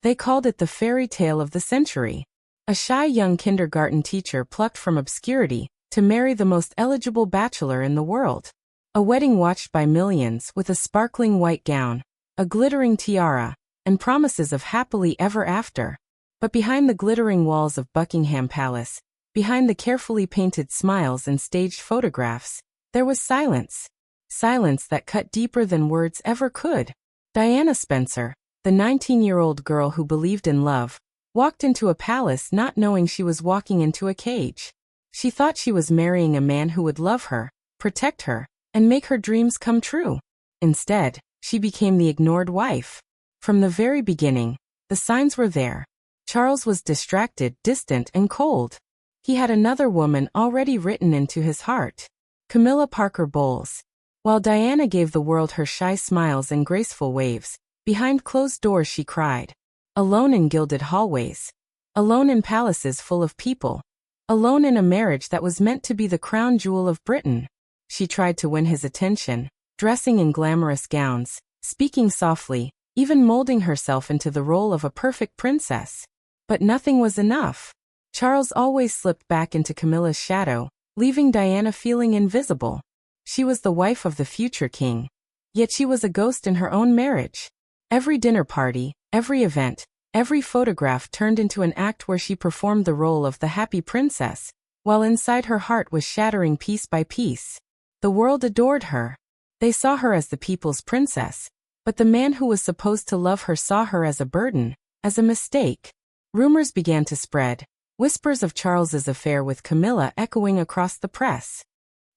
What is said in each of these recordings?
They called it the fairy tale of the century. A shy young kindergarten teacher plucked from obscurity to marry the most eligible bachelor in the world. A wedding watched by millions with a sparkling white gown, a glittering tiara, and promises of happily ever after. But behind the glittering walls of Buckingham Palace, behind the carefully painted smiles and staged photographs, there was silence. Silence that cut deeper than words ever could. Diana Spencer, the 19-year-old girl who believed in love, walked into a palace not knowing she was walking into a cage. She thought she was marrying a man who would love her, protect her, and make her dreams come true. Instead, she became the ignored wife. From the very beginning, the signs were there. Charles was distracted, distant, and cold. He had another woman already written into his heart. Camilla Parker Bowles. While Diana gave the world her shy smiles and graceful waves, behind closed doors she cried. Alone in gilded hallways. Alone in palaces full of people. Alone in a marriage that was meant to be the crown jewel of Britain. She tried to win his attention, dressing in glamorous gowns, speaking softly, even molding herself into the role of a perfect princess. But nothing was enough. Charles always slipped back into Camilla's shadow, leaving Diana feeling invisible. She was the wife of the future king. Yet she was a ghost in her own marriage. Every dinner party, every event, every photograph turned into an act where she performed the role of the happy princess, while inside her heart was shattering piece by piece. The world adored her. They saw her as the people's princess, but the man who was supposed to love her saw her as a burden, as a mistake. Rumors began to spread, whispers of Charles's affair with Camilla echoing across the press.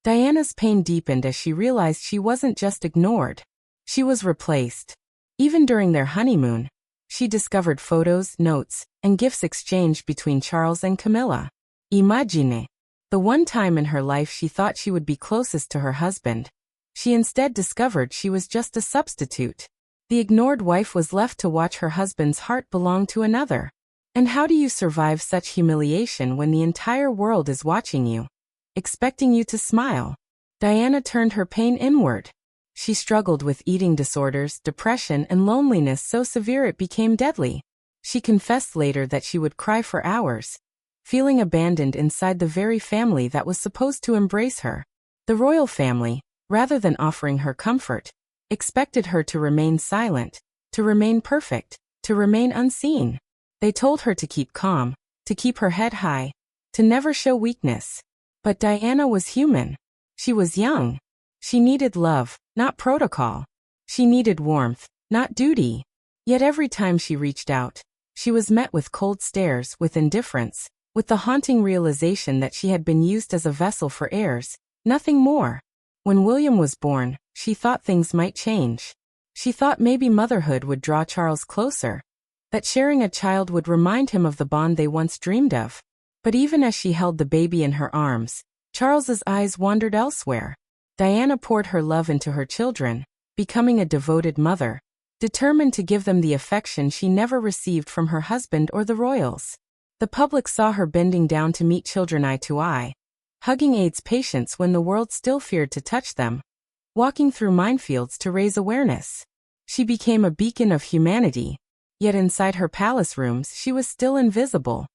Diana's pain deepened as she realized she wasn't just ignored. She was replaced. Even during their honeymoon, she discovered photos, notes, and gifts exchanged between Charles and Camilla. Imagine. The one time in her life she thought she would be closest to her husband. She instead discovered she was just a substitute. The ignored wife was left to watch her husband's heart belong to another. And how do you survive such humiliation when the entire world is watching you, expecting you to smile? Diana turned her pain inward. She struggled with eating disorders, depression, and loneliness so severe it became deadly. She confessed later that she would cry for hours, feeling abandoned inside the very family that was supposed to embrace her. The royal family, rather than offering her comfort, expected her to remain silent, to remain perfect, to remain unseen. They told her to keep calm, to keep her head high, to never show weakness. But Diana was human. She was young. She needed love, not protocol. She needed warmth, not duty. Yet every time she reached out, she was met with cold stares, with indifference, with the haunting realization that she had been used as a vessel for heirs, nothing more. When William was born, she thought things might change. She thought maybe motherhood would draw Charles closer, that sharing a child would remind him of the bond they once dreamed of. But even as she held the baby in her arms, Charles's eyes wandered elsewhere. Diana poured her love into her children, becoming a devoted mother, determined to give them the affection she never received from her husband or the royals. The public saw her bending down to meet children eye to eye, hugging AIDS patients when the world still feared to touch them, walking through minefields to raise awareness. She became a beacon of humanity. Yet inside her palace rooms she was still invisible.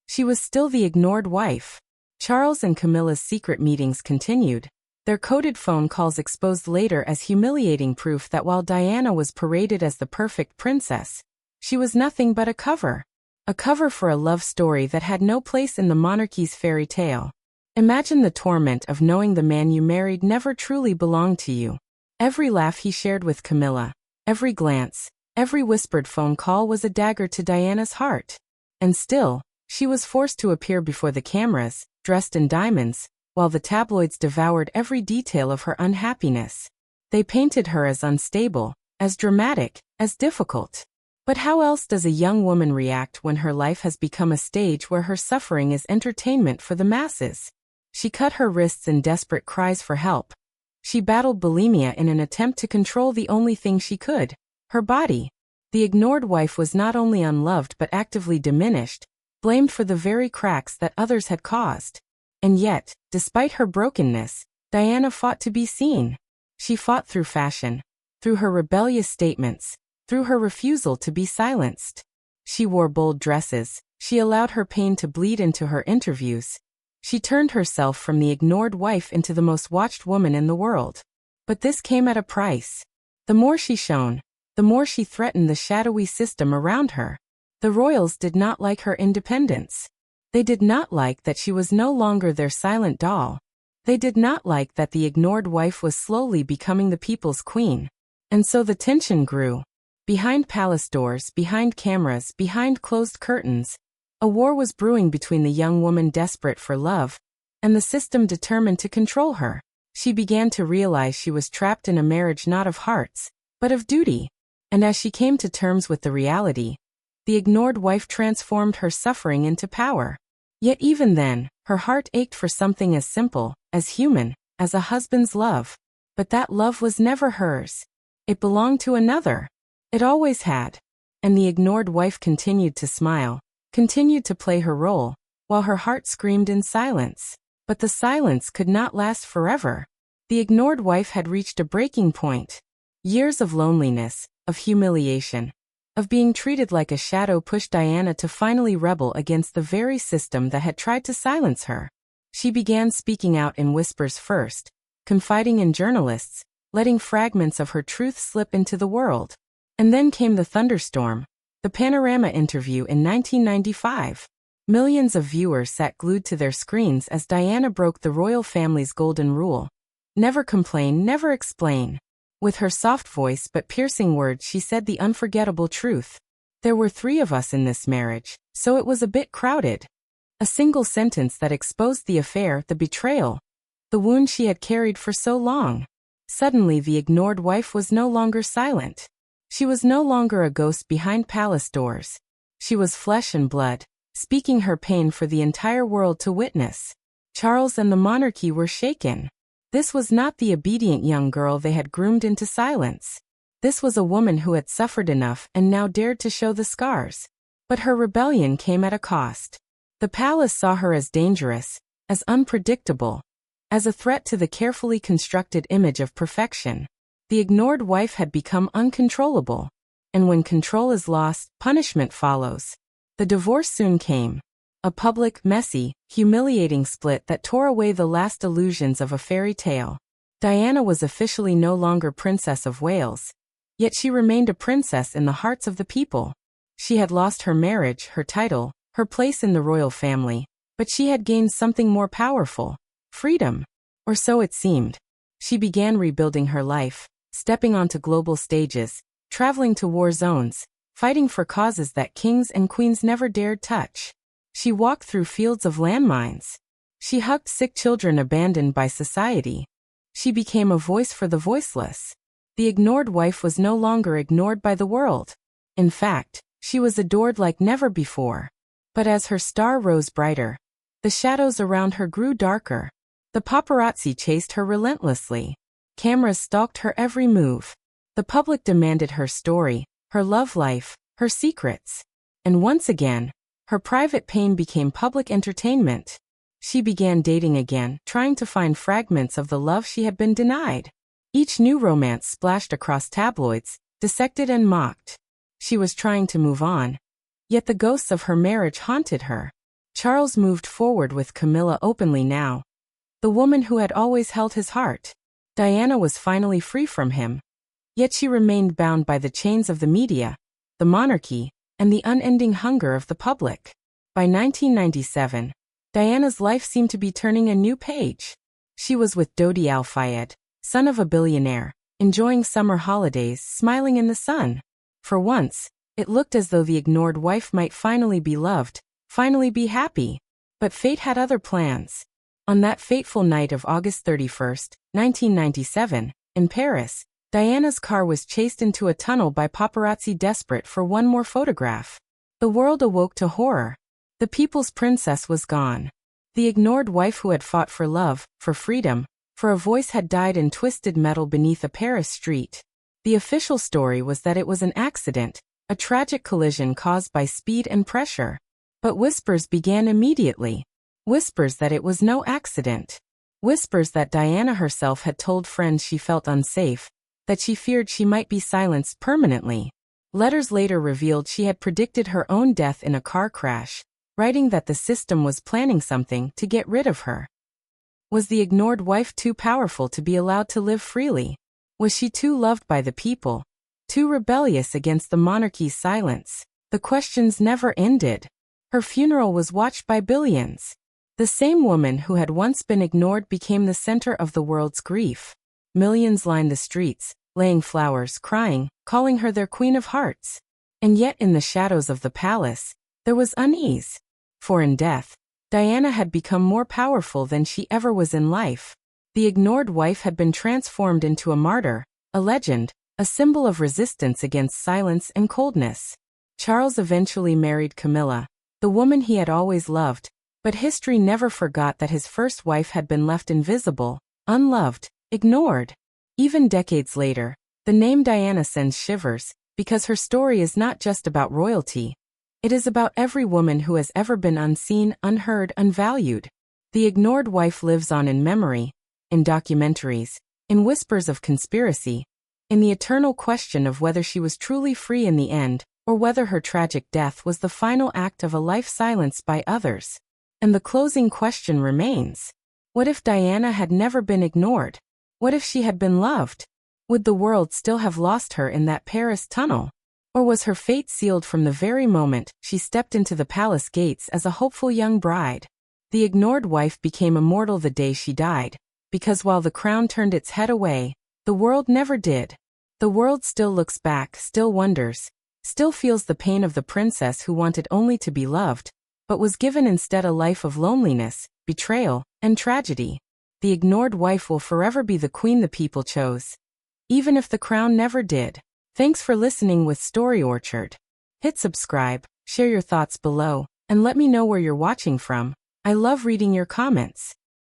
She was still the ignored wife. Charles and Camilla's secret meetings continued. Their coded phone calls exposed later as humiliating proof that while Diana was paraded as the perfect princess, she was nothing but a cover. A cover for a love story that had no place in the monarchy's fairy tale. Imagine the torment of knowing the man you married never truly belonged to you. Every laugh he shared with Camilla, every glance, every whispered phone call was a dagger to Diana's heart. And still, she was forced to appear before the cameras, dressed in diamonds, while the tabloids devoured every detail of her unhappiness. They painted her as unstable, as dramatic, as difficult. But how else does a young woman react when her life has become a stage where her suffering is entertainment for the masses? She cut her wrists in desperate cries for help. She battled bulimia in an attempt to control the only thing she could, her body. The ignored wife was not only unloved but actively diminished, blamed for the very cracks that others had caused. And yet, despite her brokenness, Diana fought to be seen. She fought through fashion, through her rebellious statements, through her refusal to be silenced. She wore bold dresses. She allowed her pain to bleed into her interviews. She turned herself from the ignored wife into the most watched woman in the world. But this came at a price. The more she shone, the more she threatened the shadowy system around her. The royals did not like her independence. They did not like that she was no longer their silent doll. They did not like that the ignored wife was slowly becoming the people's queen. And so the tension grew. Behind palace doors, behind cameras, behind closed curtains, a war was brewing between the young woman desperate for love and the system determined to control her. She began to realize she was trapped in a marriage not of hearts, but of duty. And as she came to terms with the reality, the ignored wife transformed her suffering into power. Yet even then, her heart ached for something as simple, as human, as a husband's love. But that love was never hers. It belonged to another. It always had. And the ignored wife continued to smile, continued to play her role, while her heart screamed in silence. But the silence could not last forever. The ignored wife had reached a breaking point. Years of loneliness, of humiliation, of being treated like a shadow pushed Diana to finally rebel against the very system that had tried to silence her. She began speaking out in whispers first, confiding in journalists, letting fragments of her truth slip into the world. And then came the thunderstorm, the Panorama interview in 1995. Millions of viewers sat glued to their screens as Diana broke the royal family's golden rule. Never complain, never explain. With her soft voice but piercing words she said the unforgettable truth. There were 3 of us in this marriage, so it was a bit crowded. A single sentence that exposed the affair, the betrayal, the wound she had carried for so long. Suddenly the ignored wife was no longer silent. She was no longer a ghost behind palace doors. She was flesh and blood, speaking her pain for the entire world to witness. Charles and the monarchy were shaken. This was not the obedient young girl they had groomed into silence. This was a woman who had suffered enough and now dared to show the scars. But her rebellion came at a cost. The palace saw her as dangerous, as unpredictable, as a threat to the carefully constructed image of perfection. The ignored wife had become uncontrollable. And when control is lost, punishment follows. The divorce soon came. A public, messy, humiliating split that tore away the last illusions of a fairy tale. Diana was officially no longer Princess of Wales. Yet she remained a princess in the hearts of the people. She had lost her marriage, her title, her place in the royal family. But she had gained something more powerful. Freedom. Or so it seemed. She began rebuilding her life, stepping onto global stages, traveling to war zones, fighting for causes that kings and queens never dared touch. She walked through fields of landmines. She hugged sick children abandoned by society. She became a voice for the voiceless. The ignored wife was no longer ignored by the world. In fact, she was adored like never before. But as her star rose brighter, the shadows around her grew darker. The paparazzi chased her relentlessly. Cameras stalked her every move. The public demanded her story, her love life, her secrets. And once again, her private pain became public entertainment. She began dating again, trying to find fragments of the love she had been denied. Each new romance splashed across tabloids, dissected and mocked. She was trying to move on. Yet the ghosts of her marriage haunted her. Charles moved forward with Camilla openly now. The woman who had always held his heart. Diana was finally free from him. Yet she remained bound by the chains of the media, the monarchy, and the unending hunger of the public. By 1997, Diana's life seemed to be turning a new page. She was with Dodi Al-Fayed, son of a billionaire, enjoying summer holidays, smiling in the sun. For once, it looked as though the ignored wife might finally be loved, finally be happy. But fate had other plans. On that fateful night of August 31, 1997, in Paris, Diana's car was chased into a tunnel by paparazzi desperate for one more photograph. The world awoke to horror. The people's princess was gone. The ignored wife who had fought for love, for freedom, for a voice had died in twisted metal beneath a Paris street. The official story was that it was an accident, a tragic collision caused by speed and pressure. But whispers began immediately. Whispers that it was no accident. Whispers that Diana herself had told friends she felt unsafe, that she feared she might be silenced permanently. Letters later revealed she had predicted her own death in a car crash, writing that the system was planning something to get rid of her. Was the ignored wife too powerful to be allowed to live freely? Was she too loved by the people? Too rebellious against the monarchy's silence? The questions never ended. Her funeral was watched by billions. The same woman who had once been ignored became the center of the world's grief. Millions lined the streets, laying flowers, crying, calling her their Queen of Hearts. And yet in the shadows of the palace, there was unease. For in death, Diana had become more powerful than she ever was in life. The ignored wife had been transformed into a martyr, a legend, a symbol of resistance against silence and coldness. Charles eventually married Camilla, the woman he had always loved, but history never forgot that his first wife had been left invisible, unloved, ignored. Even decades later, the name Diana sends shivers, because her story is not just about royalty. It is about every woman who has ever been unseen, unheard, unvalued. The ignored wife lives on in memory, in documentaries, in whispers of conspiracy, in the eternal question of whether she was truly free in the end, or whether her tragic death was the final act of a life silenced by others. And the closing question remains: what if Diana had never been ignored? What if she had been loved? Would the world still have lost her in that Paris tunnel? Or was her fate sealed from the very moment she stepped into the palace gates as a hopeful young bride? The ignored wife became immortal the day she died, because while the crown turned its head away, the world never did. The world still looks back, still wonders, still feels the pain of the princess who wanted only to be loved, but was given instead a life of loneliness, betrayal, and tragedy. The ignored wife will forever be the queen the people chose, even if the crown never did. Thanks for listening with Story Orchard. Hit subscribe, share your thoughts below, and let me know where you're watching from. I love reading your comments.